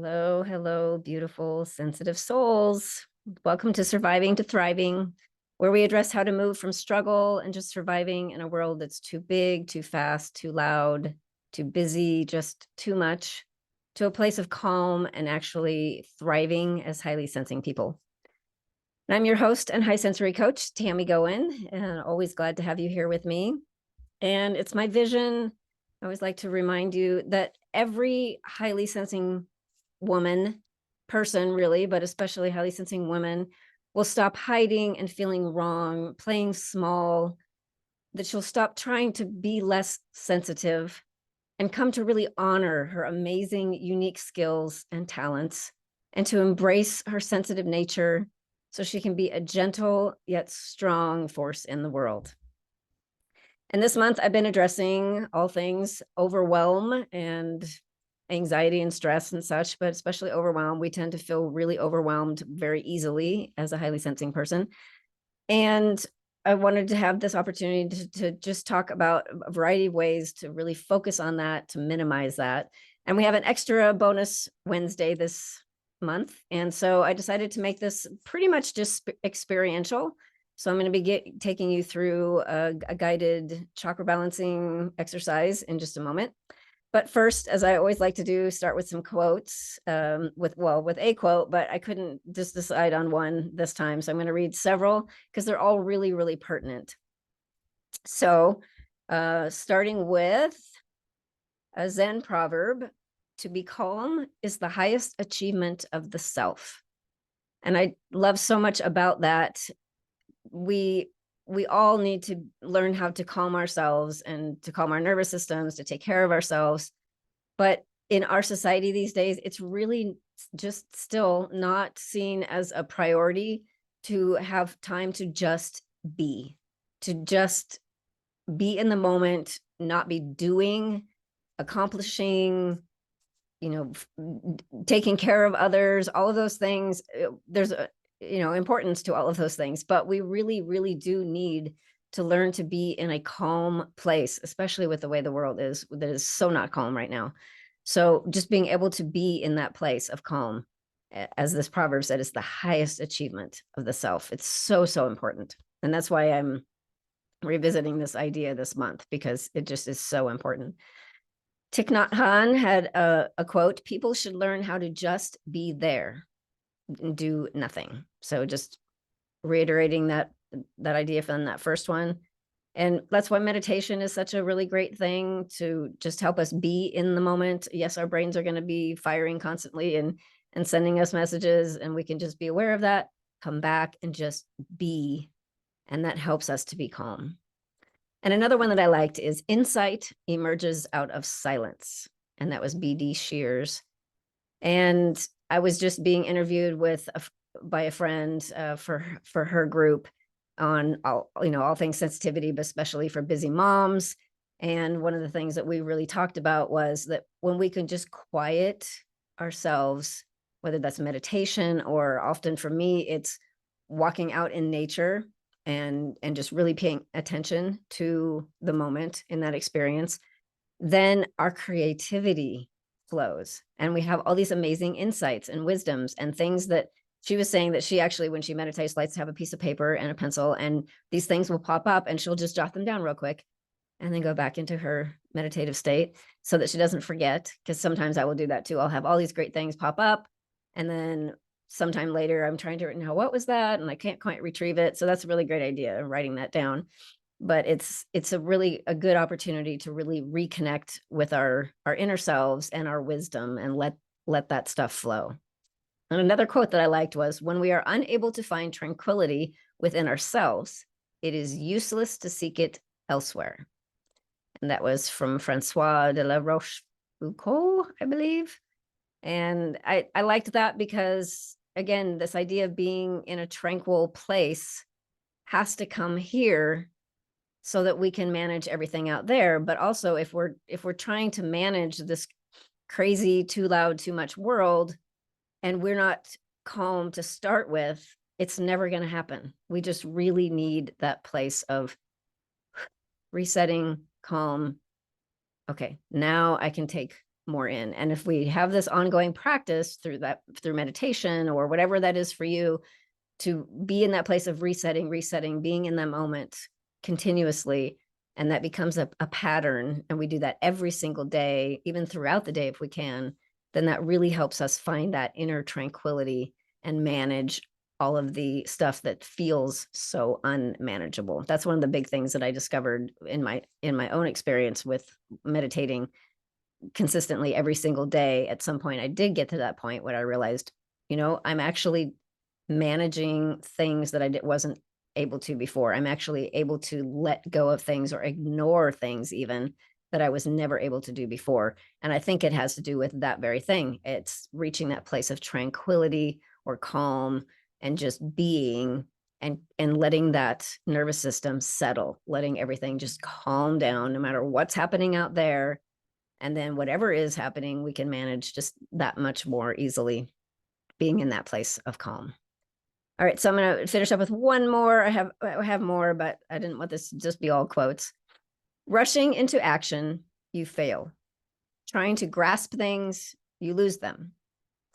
Hello, hello, beautiful, sensitive souls. Welcome to Surviving to Thriving, where we address how to move from struggle and just surviving in a world that's too big, too fast, too loud, too busy, just too much, to a place of calm and actually thriving as highly sensing people. And I'm your host and high sensory coach, Tammy Goen, and always glad to have you here with me. And it's my vision. I always like to remind you that every highly sensing woman, person really, but especially highly sensing women, will stop hiding and feeling wrong, playing small, that she'll stop trying to be less sensitive and come to really honor her amazing, unique skills and talents, and to embrace her sensitive nature so she can be a gentle yet strong force in the world. And this month, I've been addressing all things overwhelm and anxiety and stress and such, but especially overwhelm. We tend to feel really overwhelmed very easily as a highly sensing person. And I wanted to have this opportunity to just talk about a variety of ways to really focus on that, to minimize that. And we have an extra bonus Wednesday this month. And so I decided to make this pretty much just experiential. So I'm going to be taking you through a guided chakra balancing exercise in just a moment. But first, as I always like to do, start with some quotes, with a quote, but I couldn't just decide on one this time. So I'm going to read several because they're all really, really pertinent. So starting with a Zen proverb, to be calm is the highest achievement of the self. And I love so much about that. We all need to learn how to calm ourselves and to calm our nervous systems, to take care of ourselves. But in our society these days, it's really just still not seen as a priority to have time to just be in the moment, not be doing, accomplishing, taking care of others, all of those things. There's a importance to all of those things, but we really, really do need to learn to be in a calm place, especially with the way the world is, that is so not calm right now. So just being able to be in that place of calm, as this proverb said, is the highest achievement of the self. It's so, so important. And that's why I'm revisiting this idea this month, because it just is so important. Thich Nhat Hanh had a quote: people should learn how to just be there and do nothing. So just reiterating that idea from that first one. And that's why meditation is such a really great thing, to just help us be in the moment. Yes, our brains are going to be firing constantly and sending us messages, and we can just be aware of that, come back and just be. And that helps us to be calm. And another one that I liked is insight emerges out of silence. And that was B.D. Shears. And I was just being interviewed by a friend for her group on all things sensitivity, but especially for busy moms. And one of the things that we really talked about was that when we can just quiet ourselves, whether that's meditation, or often for me, it's walking out in nature and just really paying attention to the moment in that experience, then our creativity flows. And we have all these amazing insights and wisdoms and things that she was saying that she actually, when she meditates, likes to have a piece of paper and a pencil, and these things will pop up and she'll just jot them down real quick and then go back into her meditative state so that she doesn't forget. Because sometimes I will do that too. I'll have all these great things pop up, and then sometime later I'm trying to know what was that, and I can't quite retrieve it. So that's a really great idea, writing that down. But it's a good opportunity to really reconnect with our inner selves and our wisdom, and let that stuff flow. And another quote that I liked was, when we are unable to find tranquility within ourselves, it is useless to seek it elsewhere. And that was from Francois de la Rochefoucauld, I believe. And I liked that because, again, this idea of being in a tranquil place has to come here so that we can manage everything out there. But also, if we're trying to manage this crazy, too loud, too much world, and we're not calm to start with, it's never going to happen. We just really need that place of resetting, calm. Okay, now I can take more in. And if we have this ongoing practice through meditation or whatever that is for you, to be in that place of resetting, being in that moment continuously, and that becomes a pattern, and we do that every single day, even throughout the day if we can, then that really helps us find that inner tranquility and manage all of the stuff that feels so unmanageable. That's one of the big things that I discovered in my own experience with meditating consistently every single day. At some point I did get to that point where I realized, I'm actually managing things that wasn't able to before. I'm actually able to let go of things or ignore things even that I was never able to do before. And I think it has to do with that very thing. It's reaching that place of tranquility or calm and just being, and letting that nervous system settle, letting everything just calm down no matter what's happening out there. And then whatever is happening, we can manage just that much more easily, being in that place of calm. All right, so I'm going to finish up with one more. I have more, but I didn't want this to just be all quotes. Rushing into action, you fail. Trying to grasp things, you lose them.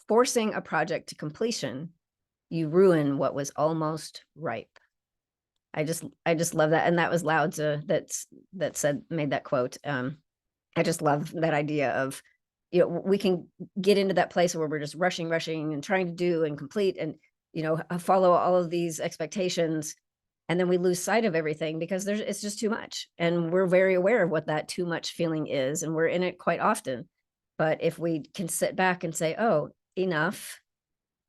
Forcing a project to completion, you ruin what was almost ripe. I just love that. And that was Lao Tzu made that quote. I just love that idea of, we can get into that place where we're just rushing and trying to do and complete and, follow all of these expectations. And then we lose sight of everything because it's just too much. And we're very aware of what that too much feeling is. And we're in it quite often. But if we can sit back and say, oh, enough,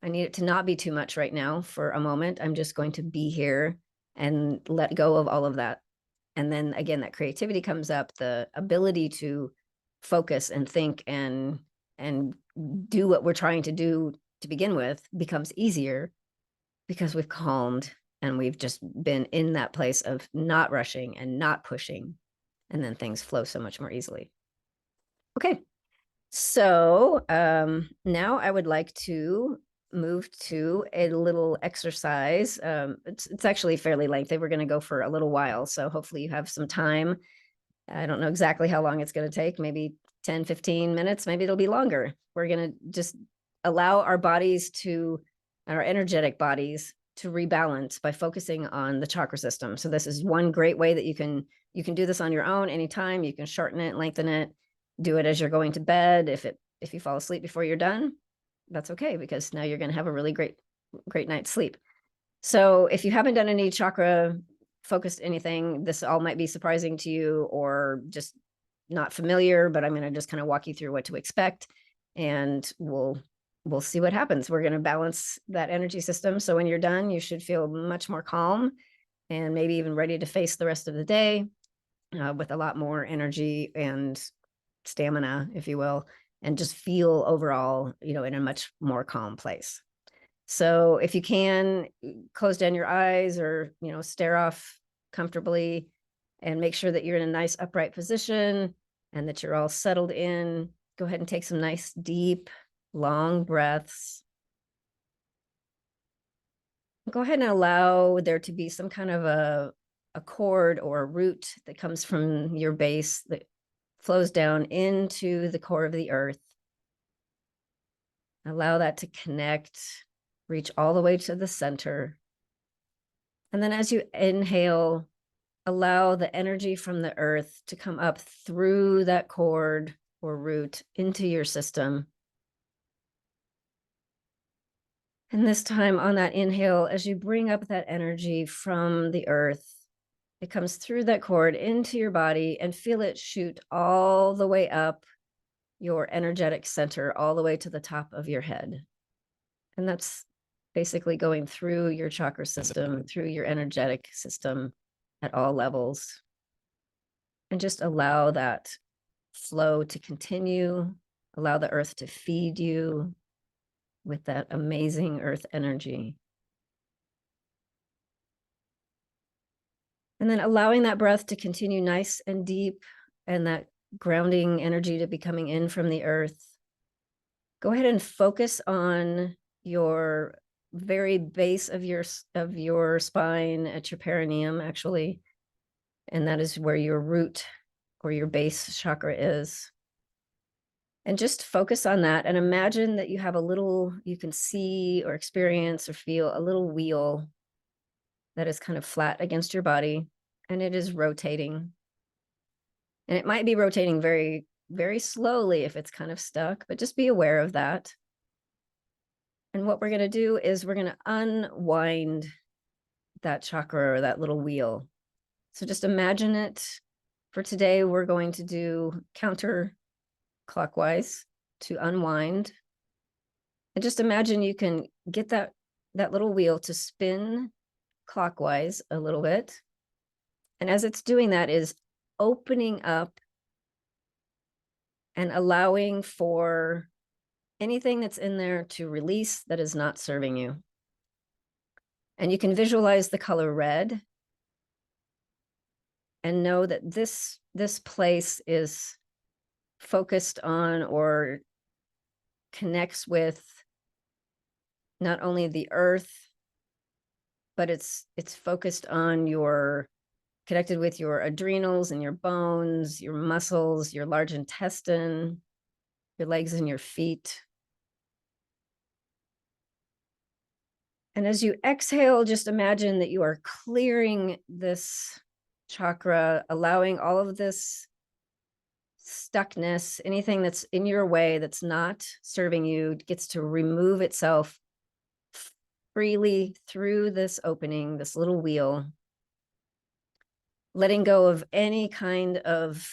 I need it to not be too much right now for a moment. I'm just going to be here and let go of all of that. And then again, that creativity comes up, the ability to focus and think and do what we're trying to do to begin with becomes easier because we've calmed and we've just been in that place of not rushing and not pushing. And then things flow so much more easily. Okay. So now I would like to move to a little exercise. It's actually fairly lengthy. We're going to go for a little while. So hopefully you have some time. I don't know exactly how long it's going to take, maybe 10, 15 minutes, maybe it'll be longer. We're going to just allow our bodies our energetic bodies to rebalance by focusing on the chakra system. So this is one great way that you can do this on your own anytime. You can shorten it, lengthen it, do it as you're going to bed. If you fall asleep before you're done, that's okay, because now you're going to have a really great night's sleep. So if you haven't done any chakra focused anything, this all might be surprising to you or just not familiar, but I'm going to just kind of walk you through what to expect, and we'll see what happens. We're going to balance that energy system. So when you're done, you should feel much more calm and maybe even ready to face the rest of the day with a lot more energy and stamina, if you will, and just feel overall, in a much more calm place. So if you can, close down your eyes or, stare off comfortably and make sure that you're in a nice upright position and that you're all settled in. Go ahead and take some nice, deep, long breaths. Go ahead and allow there to be some kind of a cord or a root that comes from your base that flows down into the core of the earth. Allow that to connect, reach all the way to the center. And then as you inhale, allow the energy from the earth to come up through that cord or root into your system. And this time on that inhale, as you bring up that energy from the earth, it comes through that cord into your body, and feel it shoot all the way up your energetic center, all the way to the top of your head. And that's basically going through your chakra system, through your energetic system at all levels. And just allow that flow to continue. Allow the earth to feed you with that amazing earth energy. And then allowing that breath to continue nice and deep, and that grounding energy to be coming in from the earth. Go ahead and focus on your very base of your spine, at your perineum, actually. And that is where your root or your base chakra is. And just focus on that and imagine that you have a little, you can see or experience or feel a little wheel that is kind of flat against your body, and it is rotating. And it might be rotating very, very slowly if it's kind of stuck, but just be aware of that. And what we're going to do is we're going to unwind that chakra or that little wheel. So just imagine it. For today, we're going to do counterclockwise to unwind. And just imagine you can get that little wheel to spin clockwise a little bit. And as it's doing that is opening up and allowing for anything that's in there to release that is not serving you. And you can visualize the color red and know that this place is focused on or connects with not only the earth, but it's focused on connected with your adrenals and your bones, your muscles, your large intestine, your legs and your feet. And as you exhale, just imagine that you are clearing this chakra, allowing all of this stuckness, anything that's in your way that's not serving you, gets to remove itself freely through this opening, this little wheel, letting go of any kind of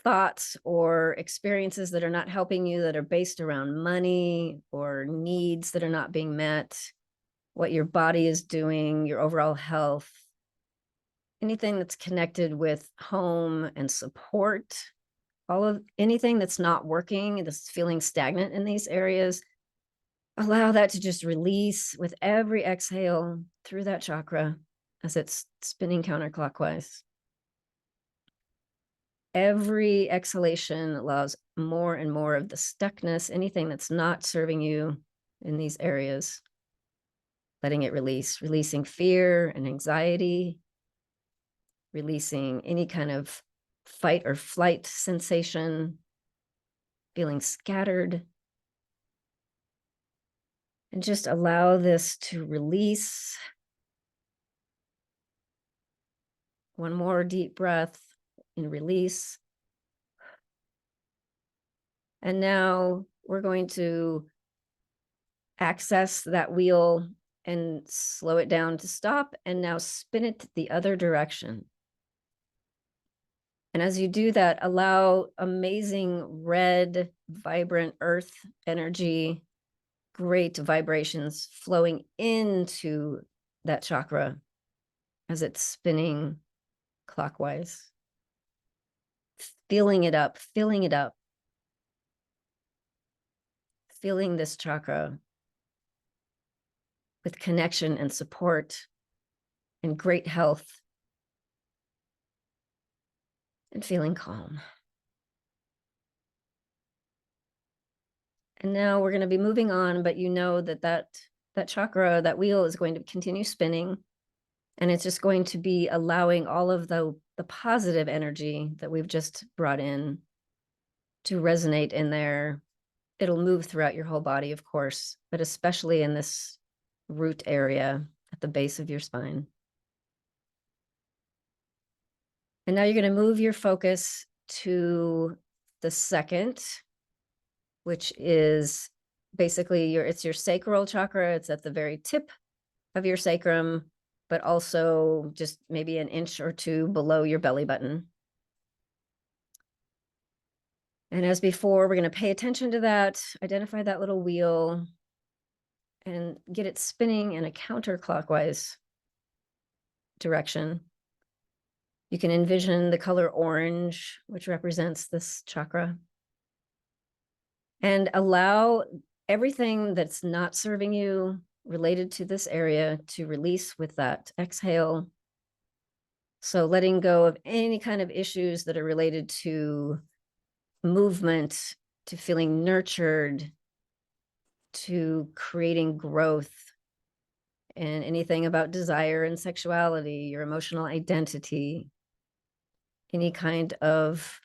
thoughts or experiences that are not helping you, that are based around money or needs that are not being met, what your body is doing, your overall health, anything that's connected with home and support, anything that's not working, that's feeling stagnant in these areas. Allow that to just release with every exhale through that chakra as it's spinning counterclockwise. Every exhalation allows more and more of the stuckness, anything that's not serving you in these areas, letting it release, releasing fear and anxiety, releasing any kind of fight or flight sensation, feeling scattered. And just allow this to release. One more deep breath and release. And now we're going to access that wheel and slow it down to stop, and now spin it the other direction. And as you do that, allow amazing red, vibrant earth energy, great vibrations flowing into that chakra as it's spinning clockwise. Filling it up, filling it up. Filling this chakra with connection and support and great health and feeling calm. And now we're going to be moving on, but you know that chakra, that wheel is going to continue spinning, and it's just going to be allowing all of the positive energy that we've just brought in to resonate in there. It'll move throughout your whole body, of course, but especially in this root area at the base of your spine. And now you're going to move your focus to the second, which is basically it's your sacral chakra. It's at the very tip of your sacrum, but also just maybe an inch or two below your belly button. And as before, we're going to pay attention to that, identify that little wheel, and get it spinning in a counterclockwise direction. You can envision the color orange, which represents this chakra. And allow everything that's not serving you related to this area to release with that exhale. So letting go of any kind of issues that are related to movement, to feeling nurtured, to creating growth, and anything about desire and sexuality, your emotional identity, any kind of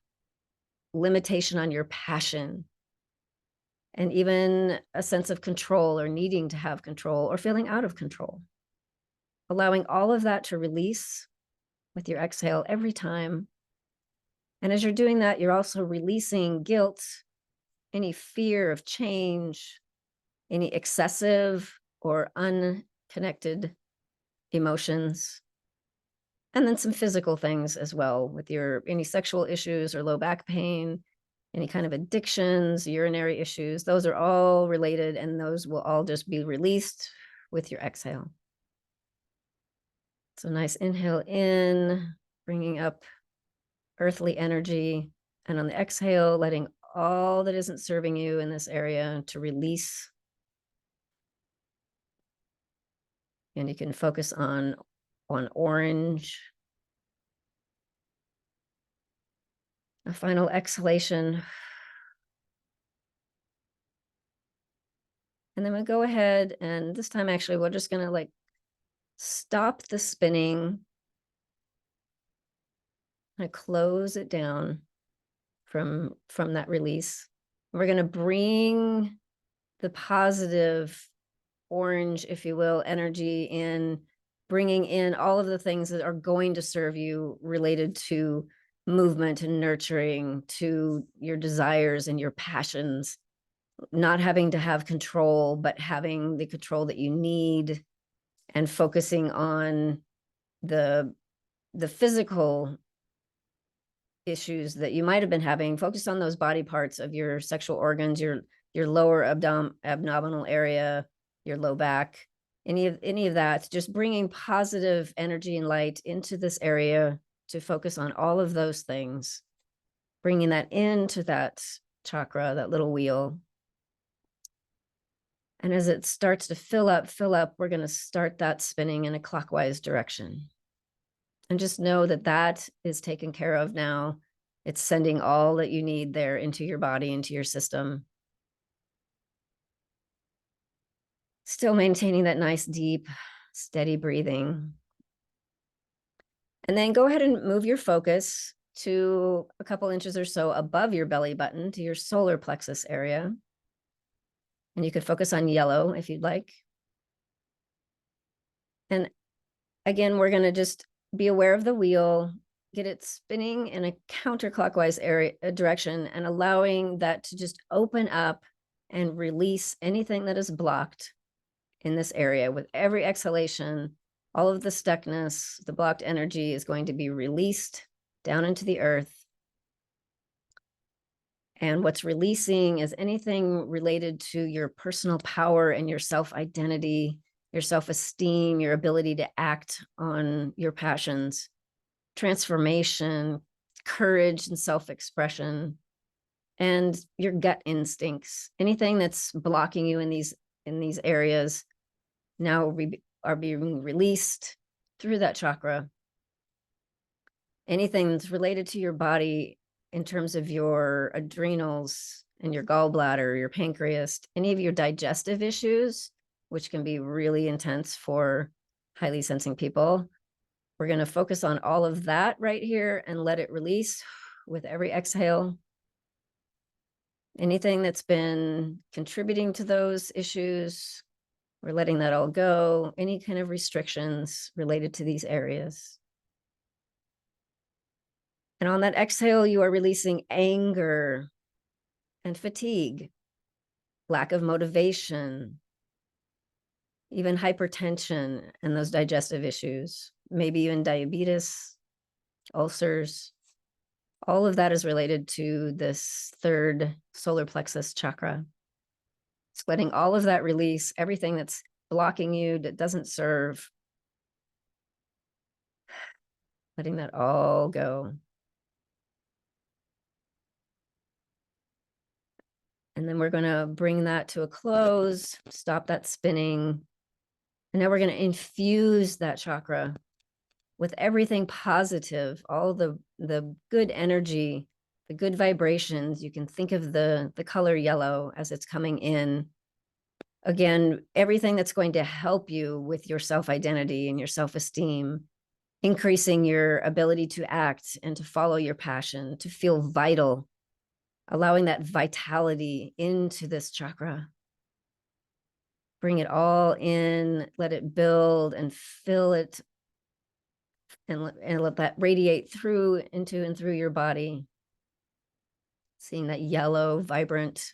limitation on your passion, and even a sense of control or needing to have control or feeling out of control. Allowing all of that to release with your exhale every time. And as you're doing that, you're also releasing guilt, any fear of change, any excessive or unconnected emotions, and then some physical things as well, with your any sexual issues or low back pain, any kind of addictions, urinary issues. Those are all related, and those will all just be released with your exhale. So nice inhale in, bringing up earthly energy, and on the exhale, letting all that isn't serving you in this area to release. And you can focus on orange. A final exhalation. And then we'll go ahead, and this time actually we're just gonna like stop the spinning and close it down from that release. We're gonna bring the positive orange, if you will, energy in, bringing in all of the things that are going to serve you related to movement and nurturing, to your desires and your passions, not having to have control, but having the control that you need, and focusing on the physical issues that you might have been having. Focus on those body parts of your sexual organs, your lower abdominal area, your low back, any of that, just bringing positive energy and light into this area to focus on all of those things, bringing that into that chakra, that little wheel. And as it starts to fill up, we're going to start that spinning in a clockwise direction. And just know that that is taken care of now. It's sending all that you need there into your body, into your system. Still maintaining that nice, deep, steady breathing. And then go ahead and move your focus to a couple inches or so above your belly button to your solar plexus area. And you could focus on yellow if you'd like. And again, we're going to just be aware of the wheel, get it spinning in a counterclockwise direction, and allowing that to just open up and release anything that is blocked in this area. With every exhalation, all of the stuckness, the blocked energy is going to be released down into the earth. And what's releasing is anything related to your personal power and your self-identity, your self-esteem, your ability to act on your passions, transformation, courage and self-expression, and your gut instincts. Anything that's blocking you in these areas now are being released through that chakra. Anything that's related to your body in terms of your adrenals and your gallbladder, your pancreas, any of your digestive issues, which can be really intense for highly sensing people. We're going to focus on all of that right here and let it release with every exhale. Anything that's been contributing to those issues, we're letting that all go. Any kind of restrictions related to these areas. And on that exhale, you are releasing anger and fatigue, lack of motivation, even hypertension and those digestive issues, maybe even diabetes, ulcers. All of that is related to this third solar plexus chakra. It's letting all of that release, everything that's blocking you, that doesn't serve, letting that all go. And then we're going to bring that to a close, stop that spinning. And now we're going to infuse that chakra with everything positive, all the good energy, the good vibrations. You can think of the color yellow as it's coming in. Again, everything that's going to help you with your self-identity and your self-esteem, increasing your ability to act and to follow your passion, to feel vital, allowing that vitality into this chakra. Bring it all in, let it build and fill it, and let that radiate through into and through your body. Seeing that yellow, vibrant,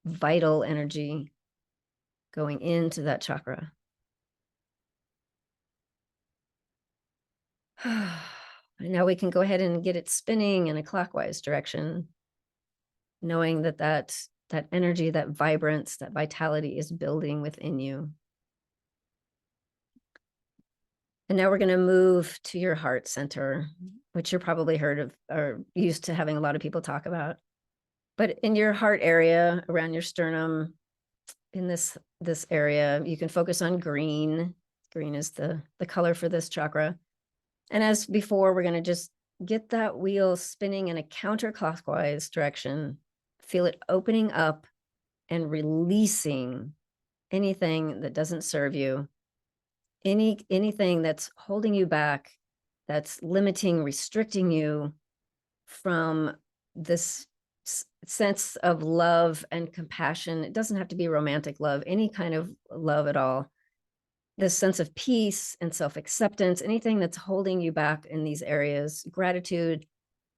vital energy going into that chakra. And now we can go ahead and get it spinning in a clockwise direction, knowing that energy, that vibrance, that vitality is building within you. And now we're going to move to your heart center, which you're probably heard of or used to having a lot of people talk about. But in your heart area, around your sternum, in this area, you can focus on green. Green is the color for this chakra. And as before, we're going to just get that wheel spinning in a counterclockwise direction. Feel it opening up and releasing anything that doesn't serve you, anything that's holding you back, that's limiting, restricting you from this sense of love and compassion. It doesn't have to be romantic love, any kind of love at all. This sense of peace and self-acceptance, anything that's holding you back in these areas, gratitude,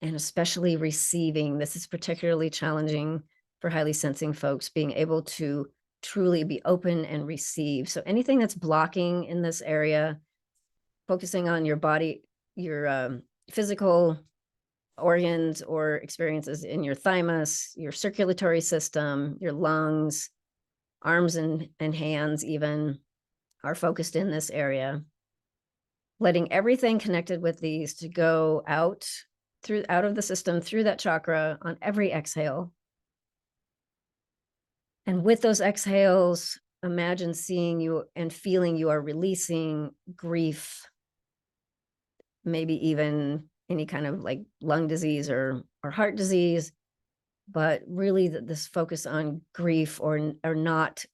and especially receiving. This is particularly challenging for highly sensing folks, being able to truly be open and receive. So anything that's blocking in this area, focusing on your body, your physical organs or experiences in your thymus, your circulatory system, your lungs, arms and hands even are focused in this area. Letting everything connected with these to go out of the system through that chakra on every exhale. And with those exhales, imagine seeing you and feeling you are releasing grief, maybe even any kind of like lung disease or heart disease, but really this focus on grief or not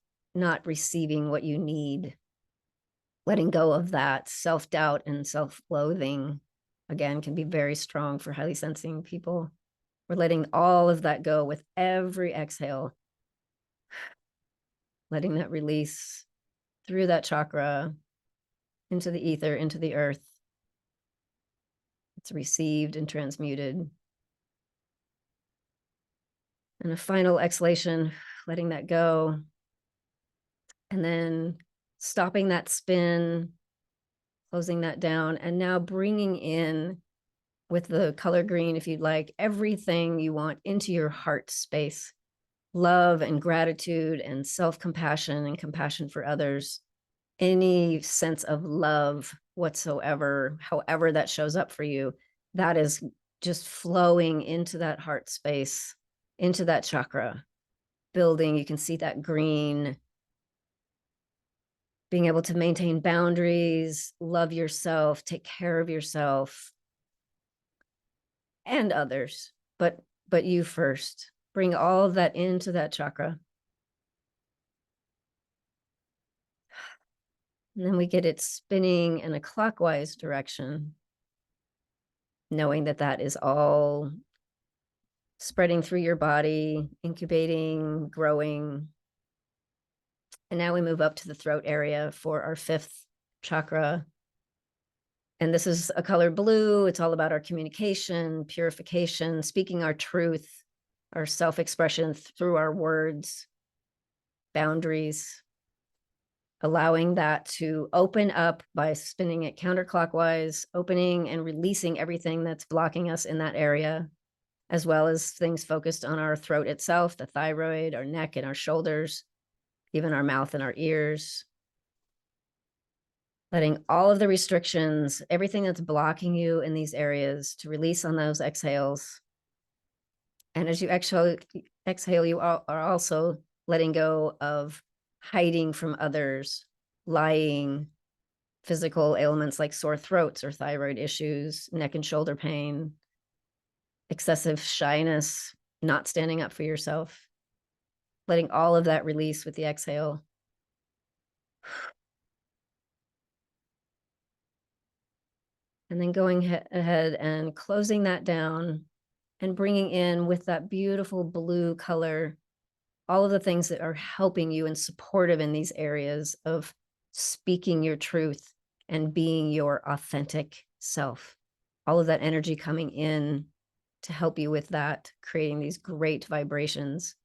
receiving what you need, letting go of that. Self-doubt and self-loathing, again, can be very strong for highly sensing people. We're letting all of that go with every exhale, letting that release through that chakra into the ether, into the earth. It's received and transmuted. And a final exhalation, letting that go. And then stopping that spin, closing that down, and now bringing in, with the color green, if you'd like, everything you want into your heart space. Love and gratitude and self-compassion and compassion for others. Any sense of love whatsoever, however that shows up for you, that is just flowing into that heart space, into that chakra, building. You can see that green, being able to maintain boundaries, love yourself, take care of yourself and others, but you first. Bring all of that into that chakra. And then we get it spinning in a clockwise direction, knowing that is all spreading through your body, incubating, growing. And now we move up to the throat area for our fifth chakra. And this is a color blue. It's all about our communication, purification, speaking our truth, our self-expression through our words, boundaries, allowing that to open up by spinning it counterclockwise, opening and releasing everything that's blocking us in that area, as well as things focused on our throat itself, the thyroid, our neck and our shoulders, even our mouth and our ears. Letting all of the restrictions, everything that's blocking you in these areas, to release on those exhales. And as you exhale, you are also letting go of hiding from others, lying, physical ailments like sore throats or thyroid issues, neck and shoulder pain, excessive shyness, not standing up for yourself. Letting all of that release with the exhale. And then going ahead and closing that down and bringing in with that beautiful blue color all of the things that are helping you and supportive in these areas of speaking your truth and being your authentic self. All of that energy coming in to help you with that, creating these great vibrations,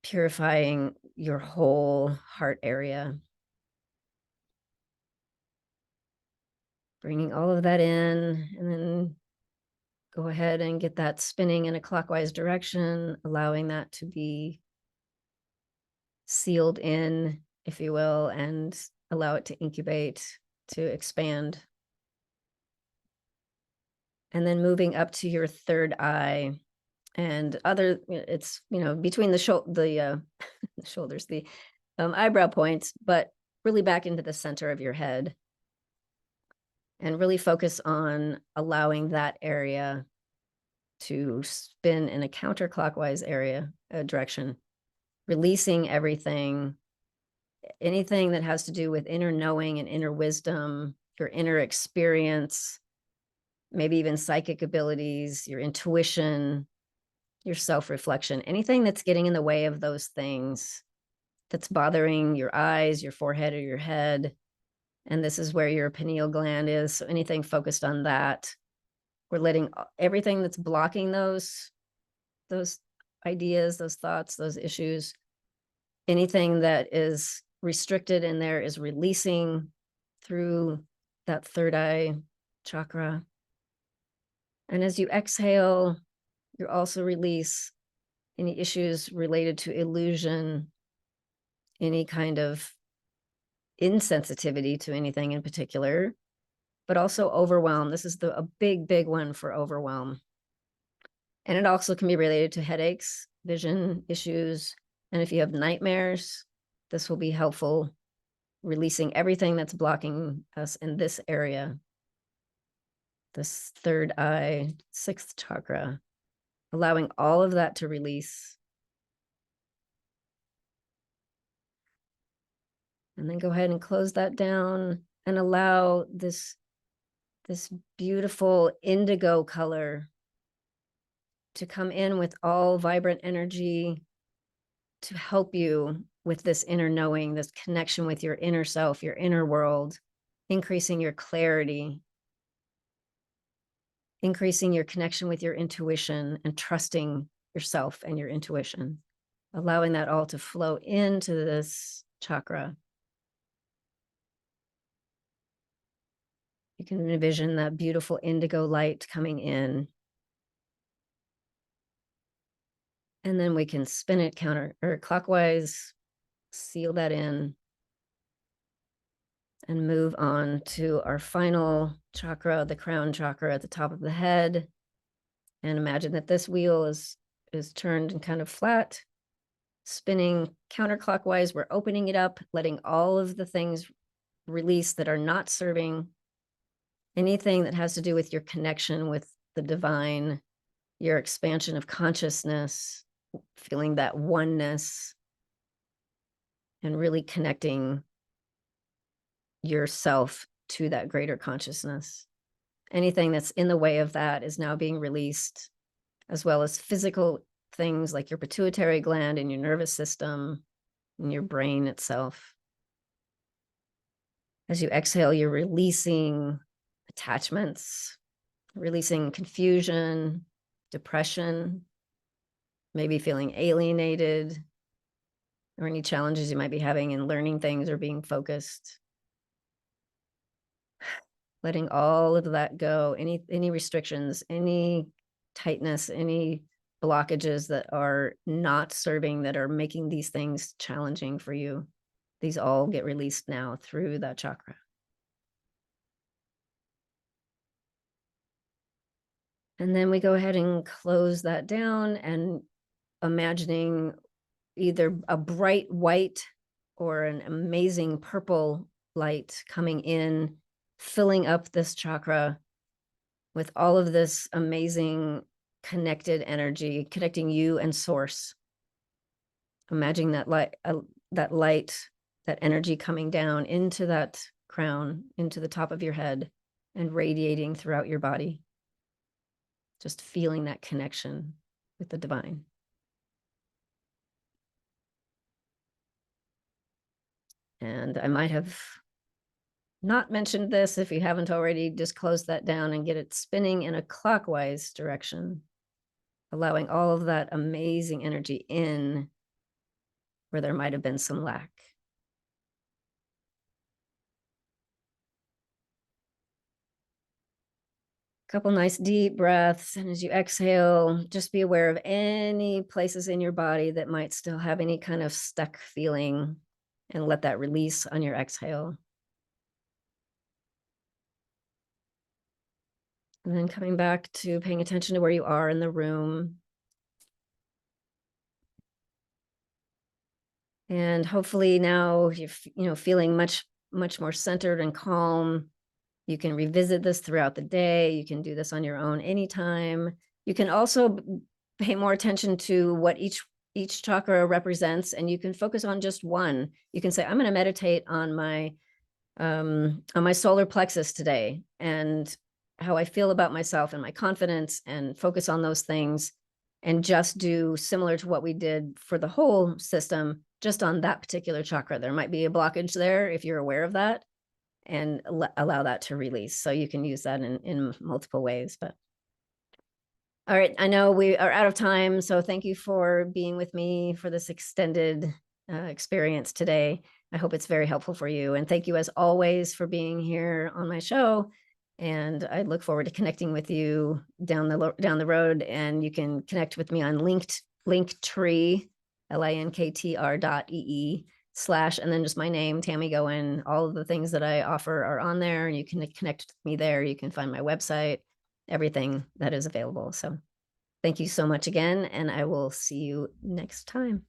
purifying your whole heart area. Bringing all of that in, and then go ahead and get that spinning in a clockwise direction, allowing that to be sealed in, if you will, and allow it to incubate, to expand. And then moving up to your third eye and it's, between the shoulders, the eyebrow points, but really back into the center of your head, and really focus on allowing that area to spin in a counterclockwise direction, releasing anything that has to do with inner knowing and inner wisdom, your inner experience, maybe even psychic abilities, your intuition, your self-reflection, anything that's getting in the way of those things, that's bothering your eyes, your forehead, or your head. And this is where your pineal gland is. So anything focused on that, we're letting everything that's blocking those ideas, those thoughts, those issues, anything that is restricted in there is releasing through that third eye chakra. And as you exhale, you also release any issues related to illusion, any kind of insensitivity to anything in particular, but also overwhelm. This is a big, big one for overwhelm. And it also can be related to headaches, vision issues. And if you have nightmares, this will be helpful, releasing everything that's blocking us in this area, this third eye, sixth chakra, allowing all of that to release. And then go ahead and close that down and allow this beautiful indigo color to come in with all vibrant energy to help you with this inner knowing, this connection with your inner self, your inner world, increasing your clarity, increasing your connection with your intuition, and trusting yourself and your intuition, allowing that all to flow into this chakra. You can envision that beautiful indigo light coming in. And then we can spin it clockwise, seal that in, and move on to our final chakra, the crown chakra at the top of the head. And imagine that this wheel is turned and kind of flat, spinning counterclockwise. We're opening it up, letting all of the things release that are not serving, anything that has to do with your connection with the divine, your expansion of consciousness, feeling that oneness, and really connecting yourself to that greater consciousness. Anything that's in the way of that is now being released, as well as physical things like your pituitary gland and your nervous system and your brain itself. As you exhale, you're releasing attachments, releasing confusion, depression, maybe feeling alienated, or any challenges you might be having in learning things or being focused. Letting all of that go, any restrictions, any tightness, any blockages that are not serving, that are making these things challenging for you. These all get released now through that chakra. And then we go ahead and close that down, and imagining either a bright white or an amazing purple light coming in, filling up this chakra with all of this amazing connected energy, connecting you and source. Imagining that light, that energy coming down into that crown, into the top of your head, and radiating throughout your body. just feeling that connection with the divine. And I might have not mentioned this. If you haven't already, just close that down and get it spinning in a clockwise direction, allowing all of that amazing energy in where there might have been some lack. Couple nice deep breaths. And as you exhale, just be aware of any places in your body that might still have any kind of stuck feeling, and let that release on your exhale. And then coming back to paying attention to where you are in the room. And hopefully now you're feeling much more centered and calm. You can revisit this throughout the day. You can do this on your own anytime. You can also pay more attention to what each chakra represents, and you can focus on just one. You can say, I'm going to meditate on my solar plexus today, and how I feel about myself and my confidence, and focus on those things, and just do similar to what we did for the whole system, just on that particular chakra. There might be a blockage there if you're aware of that, and allow that to release. So you can use that in multiple ways. But all right, I know we are out of time, so thank you for being with me for this extended experience today. I hope it's very helpful for you. And thank you, as always, for being here on my show. And I look forward to connecting with you down the road. And you can connect with me on Linktree, linktr.ee/ and then just my name, Tammy Goen. All of the things that I offer are on there, and you can connect with me there. You can find my website, everything that is available. So thank you so much again, and I will see you next time.